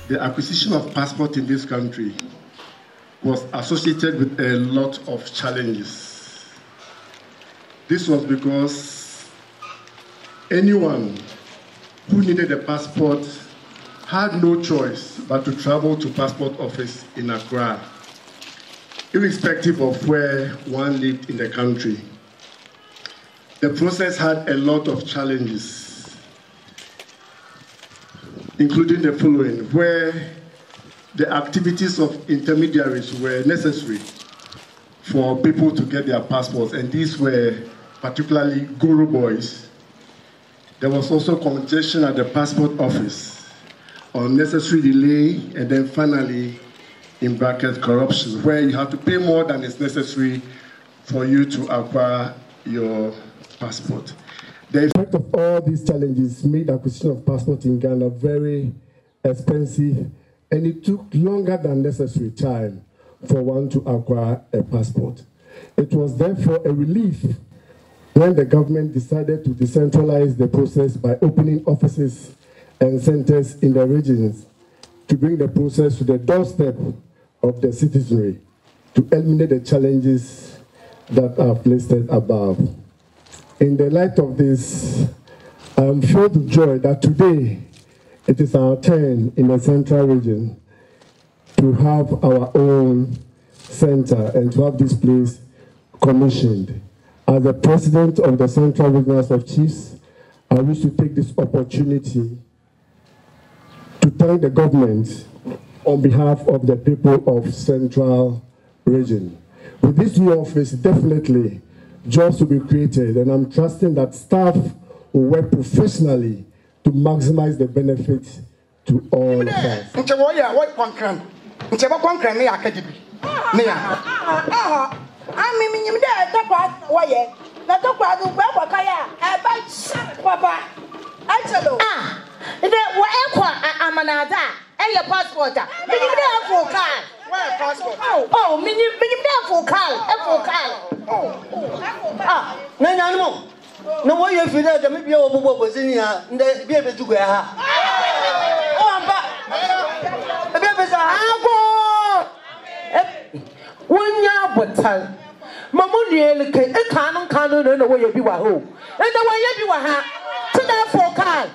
the acquisition of passport in this country was associated with a lot of challenges. This was because anyone who needed a passport had no choice but to travel to passport office in Accra, irrespective of where one lived in the country. The process had a lot of challenges, including the following, where the activities of intermediaries were necessary for people to get their passports, and these were particularly Guru boys. There was also congestion at the passport office, unnecessary delay, and then finally, in brackets, corruption, where you have to pay more than is necessary for you to acquire your passport. The effect of all these challenges made acquisition of passport in Ghana very expensive, and it took longer than necessary time for one to acquire a passport. It was therefore a relief when the government decided to decentralize the process by opening offices and centers in the regions to bring the process to the doorstep of the citizenry to eliminate the challenges that are listed above. In the light of this, I am filled with joy that today it is our turn in the central region to have our own center and to have this place commissioned. As the president of the Central Regional House of Chiefs, I wish to take this opportunity to thank the government on behalf of the people of Central Region. With this new office, definitely jobs will be created, and I'm trusting that staff will work professionally to maximize the benefits to all of us. Your passport. Oh, no, why you feel that maybe your bobo was in here and the baby to go. Oh, but one year, but tell Mamma, a canon, and the way you be at home, and the way you be at to that for car.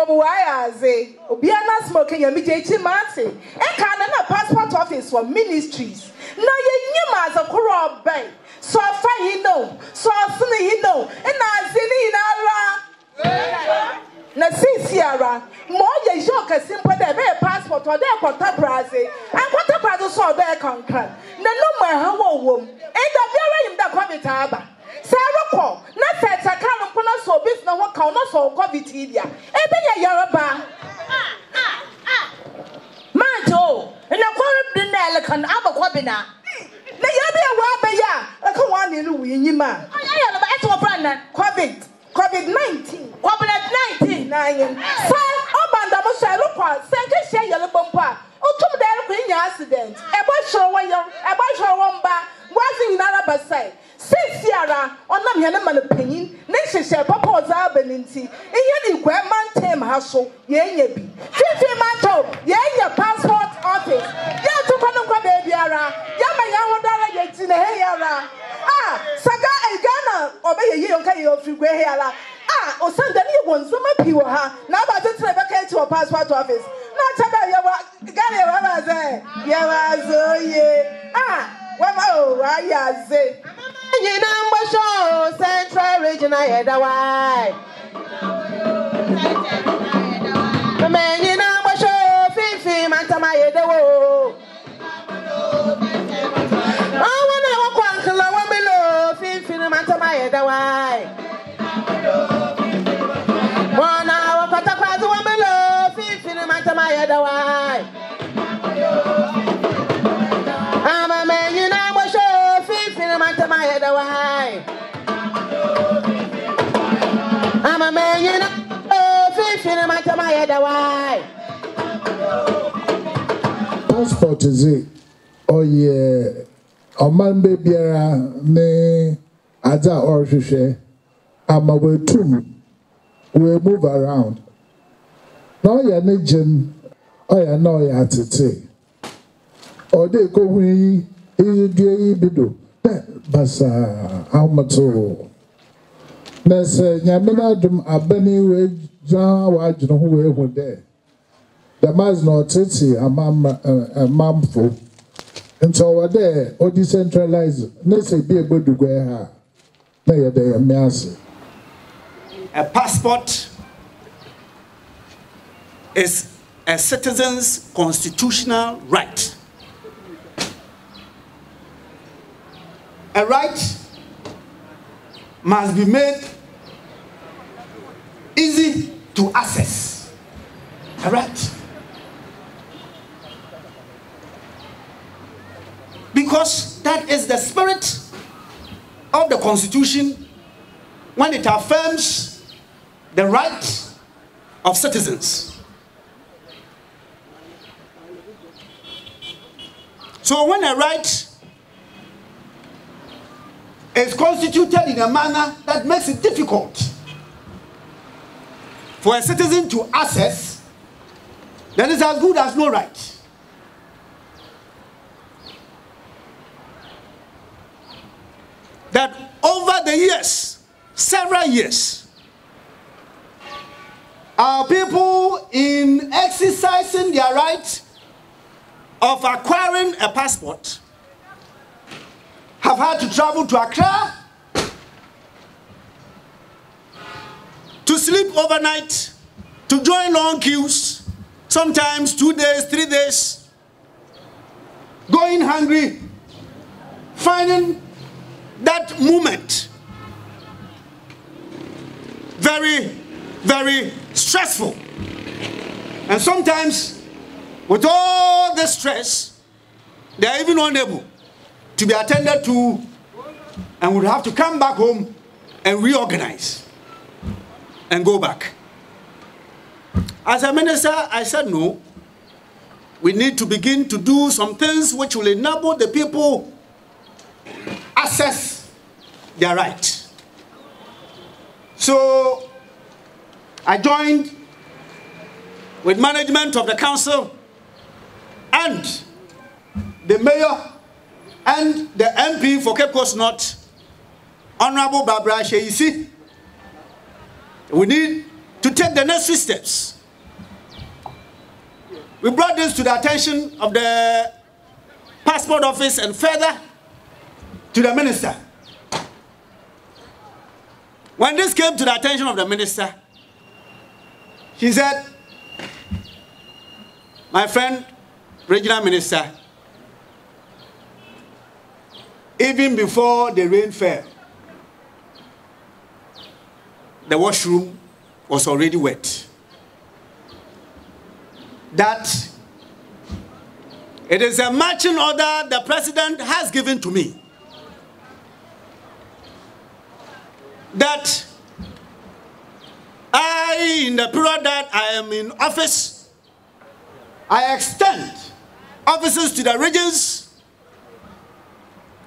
Why say, Obiana smoking a midget Marcy, and Canada passport office for ministries. Now you must a corrupt bank. So far he know, so often he know, and I see in na Sierra, more than joke simple their passport or their Cotabrazi, and Cotabrazi saw their conquer. The number how womb, and the very in the Comitaba. Sarah Paul, not that I can't put us so business, what count us all Covitia. Ebony Yaraba. Manto, and a quarter dinner can have a quabina. Na yabe wa be ya e ka wa ne lu yinyima aya no ba e to brand COVID-19 COVID-19 na yin sa obanda mo sha lu kwa senke she yele bompa otum da lu nya accident e bo shoro wa yo e bo shoro wa mba wazi nyina ba sai sisiara onam he ne ma ne panyin ne hyehyɛ papa oza abeninti ihe ni gwa man tem ha so ye nya bi fifi man to ye nya passport office ya to kono kwa be biara ya ma ya hodara ye ti ne he yara saga e Ghana obe ye yonka ye ofigwe he yara osanda ni wonzo ma piwo ha na ba tetre be ka ti o passport office na chaba ye wa Ghana wa ba ze ye wa zo ye wa ma o wa ya ze you number show Central Region I had a why. The man you number show Fifi Mantama head a wo. I want to walk on to lower below Fifi Mantama head a why. 1 hour cut across the one below Fifi Mantama head a why. I'm a man you number show Fifi Mantama head a why. I'm a man, you know, fish in my head away. Passport is it? Oh, yeah. A man baby, me, Ada or Shisha. I'm away too. We move around. No, you're not Jim. I know you're to say. Or they go we is a bido. Basa, how much so? Ness, Yaminadum, a Benny with John Wajin who were there. The man's not titsy, a mamful. And so we're there, or decentralized. Let's say be able to go here. Now they are massive. A passport is a citizen's constitutional right. A right must be made easy to access. A right. Because that is the spirit of the Constitution when it affirms the right of citizens. So when a right is constituted in a manner that makes it difficult for a citizen to access, then it's as good as no right. That over the years, several years, our people in exercising their right of acquiring a passport have had to travel to Accra to sleep overnight, to join long queues, sometimes 2 days, 3 days, going hungry, finding that moment very, very stressful. And sometimes, with all the stress, they are even unable to be attended to and would have to come back home and reorganize and go back. As a minister, I said no. We need to begin to do some things which will enable the people access their right. So I joined with management of the council and the mayor and the MP for Cape Coast North, Honorable Barbara Sheisi. We need to take the necessary steps. We brought this to the attention of the passport office and further to the minister. When this came to the attention of the minister, he said, my friend, regional minister, even before the rain fell, the washroom was already wet. That it is a marching order the president has given to me that I, in the period that I am in office, I extend offices to the regions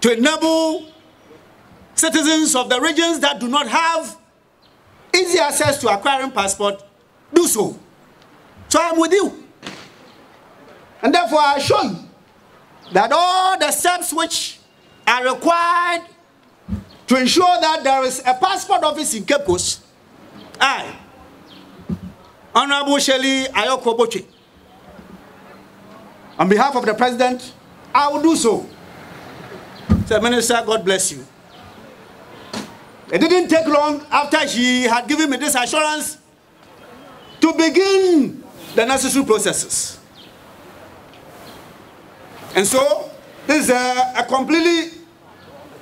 to enable citizens of the regions that do not have easy access to acquiring passport, do so. So I am with you. And therefore I assure you that all the steps which are required to ensure that there is a passport office in Cape Coast, I, Honorable Shirley Ayoko Boche, on behalf of the president, I will do so. Sir Minister, God bless you. It didn't take long after she had given me this assurance to begin the necessary processes. And so, this is a completely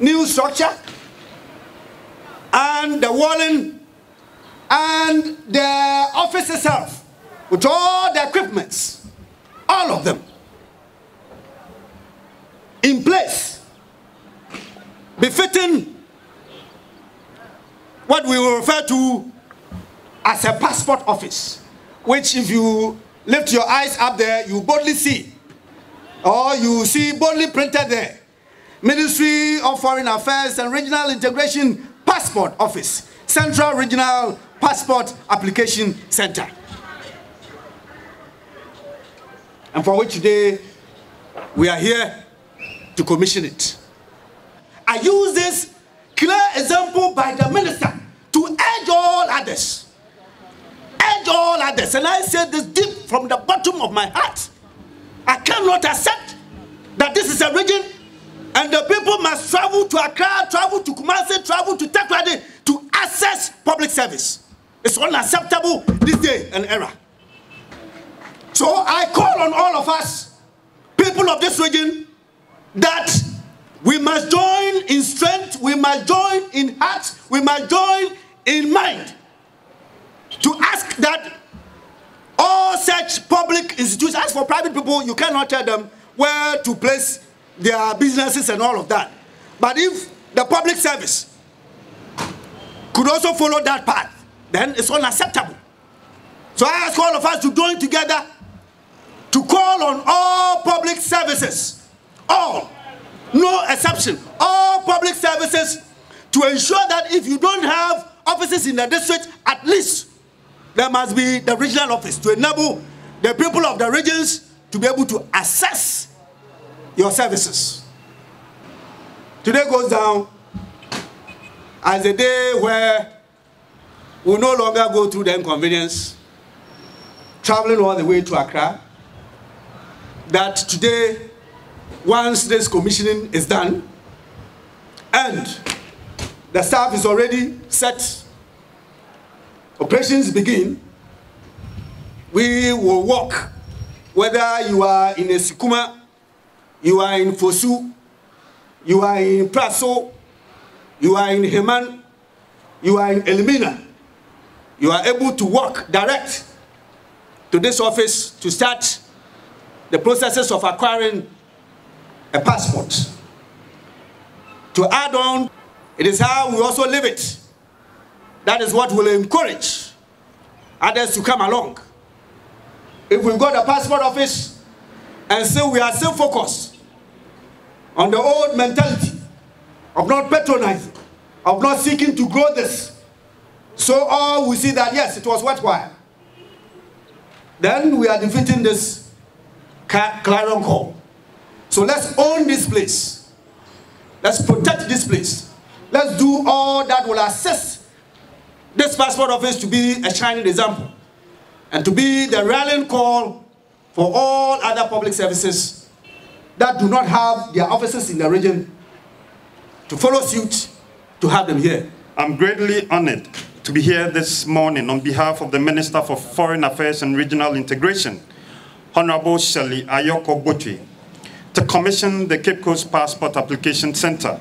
new structure, and the walling and the office itself, with all the equipments, all of them, in place, befitting what we will refer to as a passport office, which if you lift your eyes up there, you boldly see, or you see boldly printed there, Ministry of Foreign Affairs and Regional Integration Passport Office, Central Regional Passport Application Center. and for which today we are here to commission it. I use this clear example by the minister to urge all others. Urge all others. And I say this deep from the bottom of my heart. I cannot accept that this is a region and the people must travel to Accra, travel to Kumasi, travel to Takoradi to access public service. It's unacceptable this day and era. So I call on all of us, people of this region, that we must join in strength, we must join in heart, we must join in mind to ask that all such public institutions, as for private people, you cannot tell them where to place their businesses and all of that. But if the public service could also follow that path, then it's unacceptable. So I ask all of us to join together to call on all public services, all, no exception, all public services, to ensure that if you don't have offices in the district, at least there must be the regional office to enable the people of the regions to be able to access your services. Today goes down as a day where we no longer go through the inconvenience traveling all the way to Accra. That today, once this commissioning is done and the staff is already set, operations begin, we will walk. Whether you are in Esikuma, you are in Fosu, you are in Praso, you are in Heman, you are in Elimina, you are able to walk direct to this office to start the processes of acquiring a passport. To add on, it is how we also live it. That is what will encourage others to come along. If we go to the passport office and say we are still focused on the old mentality of not patronizing, of not seeking to grow this, so all we see that yes, it was worthwhile, then we are defeating this clarion call. So let's own this place. Let's protect this place. Let's do all that will assist this passport office to be a shining example and to be the rallying call for all other public services that do not have their offices in the region to follow suit to have them here. I'm greatly honored to be here this morning on behalf of the Minister for Foreign Affairs and Regional Integration, Honorable Shirley Ayoko Botwe, to commission the Cape Coast Passport Application Center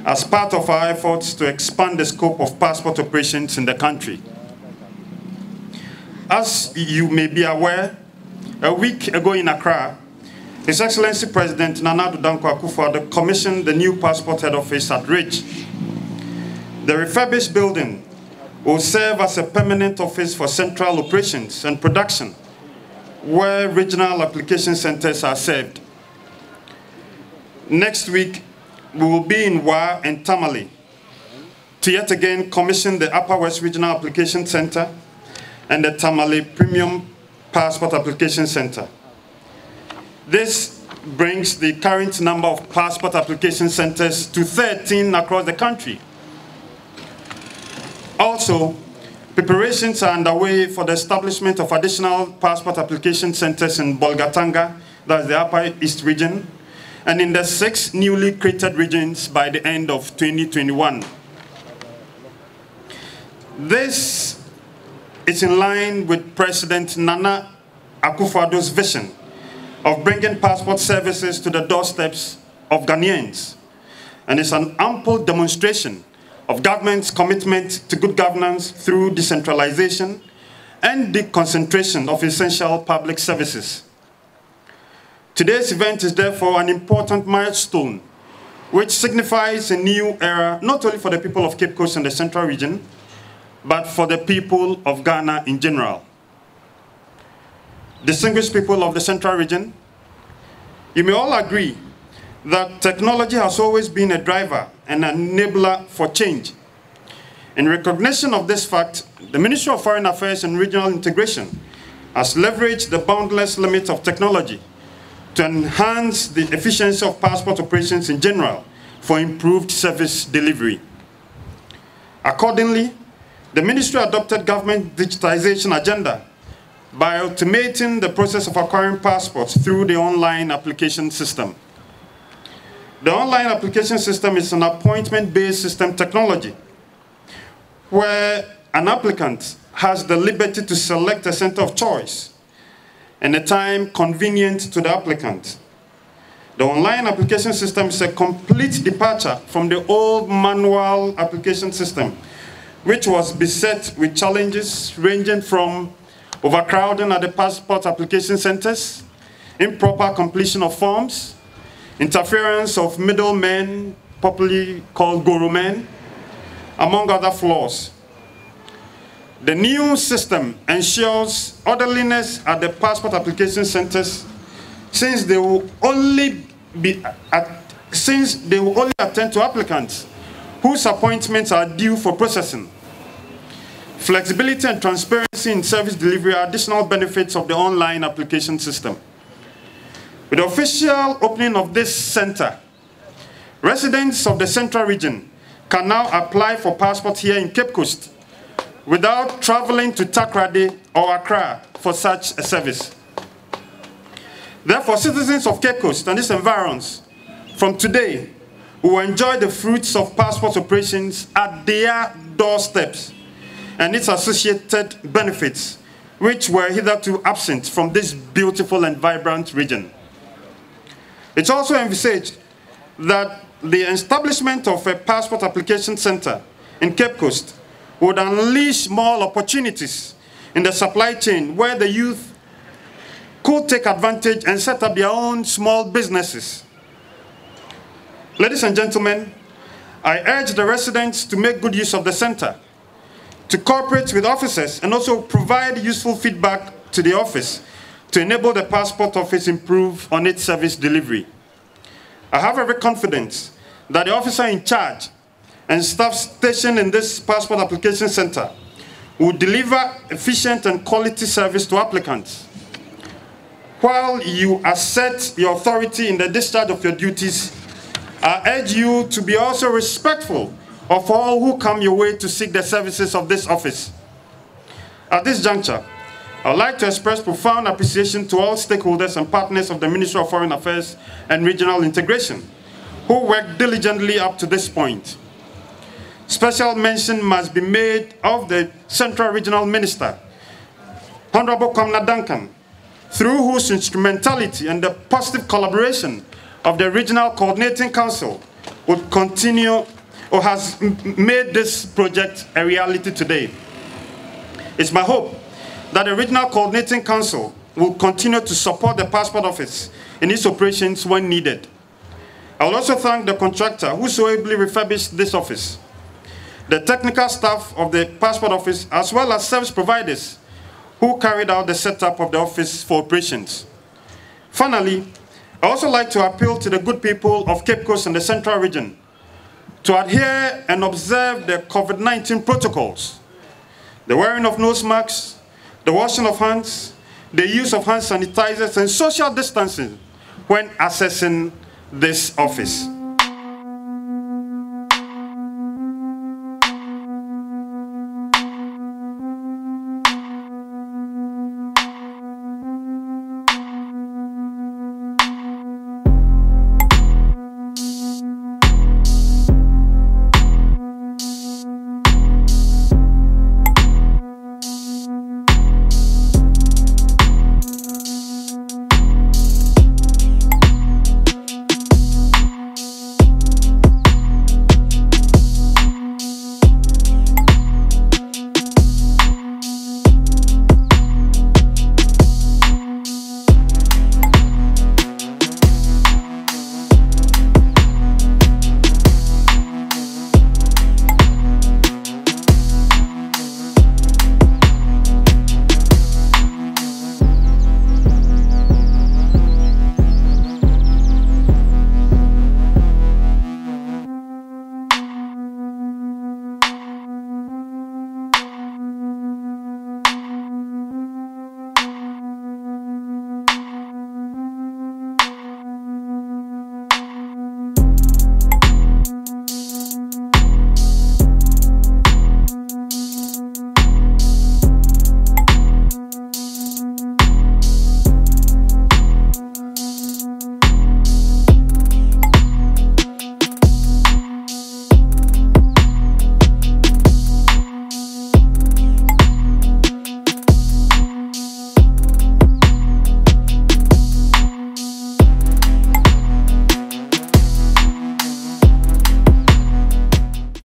as part of our efforts to expand the scope of passport operations in the country. As you may be aware, a week ago in Accra, His Excellency President Nana Addo Dankwa Akufo-Addo commissioned the new passport head office at Ridge. The refurbished building will serve as a permanent office for central operations and production, where regional application centers are served. Next week, we will be in Wa and Tamale to yet again commission the Upper West Regional Application Center and the Tamale Premium Passport Application Center. This brings the current number of passport application centers to 13 across the country. Also, preparations are underway for the establishment of additional passport application centers in Bolgatanga, that's the Upper East region, and in the 6 newly created regions by the end of 2021. This is in line with President Nana Akufo-Addo's vision of bringing passport services to the doorsteps of Ghanaians, and is an ample demonstration of government's commitment to good governance through decentralization and the concentration of essential public services. Today's event is therefore an important milestone which signifies a new era not only for the people of Cape Coast and the Central Region, but for the people of Ghana in general. Distinguished people of the Central Region, you may all agree that technology has always been a driver and an enabler for change. In recognition of this fact, the Ministry of Foreign Affairs and Regional Integration has leveraged the boundless limits of technology to enhance the efficiency of passport operations in general for improved service delivery. Accordingly, the Ministry adopted government digitization agenda by automating the process of acquiring passports through the online application system. The online application system is an appointment-based system technology where an applicant has the liberty to select a center of choice and a time convenient to the applicant. The online application system is a complete departure from the old manual application system, which was beset with challenges ranging from overcrowding at the passport application centers, improper completion of forms, interference of middlemen, popularly called guru men, among other flaws. The new system ensures orderliness at the passport application centers, since they will only attend to applicants whose appointments are due for processing. Flexibility and transparency in service delivery are additional benefits of the online application system. With the official opening of this center, residents of the Central Region can now apply for passports here in Cape Coast without traveling to Takoradi or Accra for such a service. Therefore, citizens of Cape Coast and its environs, from today, will enjoy the fruits of passport operations at their doorsteps and its associated benefits, which were hitherto absent from this beautiful and vibrant region. It's also envisaged that the establishment of a passport application center in Cape Coast would unleash more opportunities in the supply chain where the youth could take advantage and set up their own small businesses. Ladies and gentlemen, I urge the residents to make good use of the center, to cooperate with officers and also provide useful feedback to the office to enable the passport office improve on its service delivery. I have every confidence that the officer in charge and staff stationed in this passport application center will deliver efficient and quality service to applicants. While you assert your authority in the discharge of your duties, I urge you to be also respectful of all who come your way to seek the services of this office. At this juncture, I would like to express profound appreciation to all stakeholders and partners of the Ministry of Foreign Affairs and Regional Integration who worked diligently up to this point. Special mention must be made of the Central Regional Minister, Honorable Kwamna Duncan, through whose instrumentality and the positive collaboration of the Regional Coordinating Council would continue or has made this project a reality today. It's my hope that the Regional Coordinating Council will continue to support the Passport Office in its operations when needed. I will also thank the contractor who so ably refurbished this office, the technical staff of the Passport Office, as well as service providers who carried out the setup of the office for operations. Finally, I also like to appeal to the good people of Cape Coast and the Central Region to adhere and observe the COVID-19 protocols, the wearing of nose masks, the washing of hands, the use of hand sanitizers, and social distancing when accessing this office.